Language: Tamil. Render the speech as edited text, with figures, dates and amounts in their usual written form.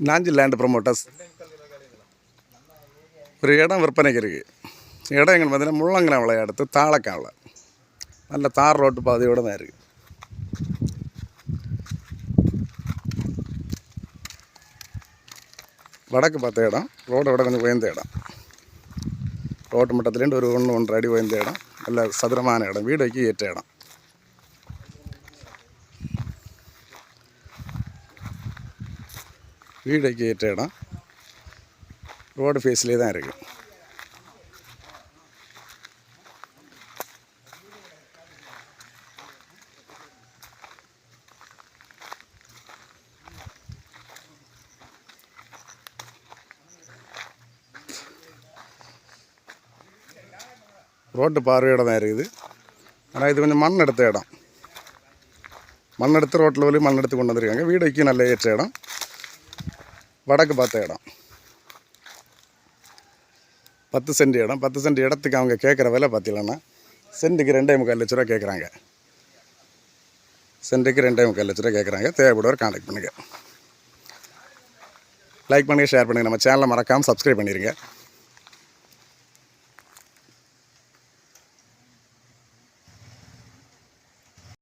நாஞ்சில் லேண்ட் ப்ரொமோட்டர்ஸ் ஒரு இடம் விற்பனைக்கு இருக்குது. இடம் எங்கே பார்த்தீங்கன்னா முள்ளங்கனவளை அடுத்து தாளக்காவலை, நல்ல தார் ரோட்டு பாதையோடு தான் இருக்குது. வடக்கு பார்த்த இடம், ரோடை விட கொஞ்சம் உயர்ந்த இடம், ரோட்டு மட்டத்துலேருந்து ஒரு 1-1.5 அடி உயர்ந்த இடம், நல்ல சதுரமான இடம், வீடு வைக்க ஏற்ற இடம். வீடு வைக்க ஏற்ற இடம், ரோடு ஃபேஸ்லேயே தான் இருக்குது. ரோட்டு பார்வையோட தான் இருக்குது. ஆனால் இது கொஞ்சம் மண் எடுத்த இடம், மண் எடுத்து ரோட்டில் வழி மண் எடுத்து கொண்டு வந்திருக்காங்க. வீடு வைக்க நல்ல ஏற்ற இடம், வடக்கு பார்த்த இடம், 10 சென்ட் இடம். 10 சென்ட் இடத்துக்கு அவங்க கேட்குற விலை பார்த்தீங்கன்னா சென்ட்டுக்கு 2.25 லட்ச ரூபா கேட்குறாங்க. சென்ட்டுக்கு 2.25 லட்ச ரூபா கேட்குறாங்க. தேவைப்படுவார் கான்டாக்ட் பண்ணுங்கள். லைக் பண்ணுங்கள், ஷேர் பண்ணுங்கள். நம்ம சேனலை மறக்காமல் சப்ஸ்கிரைப் பண்ணிடுங்க.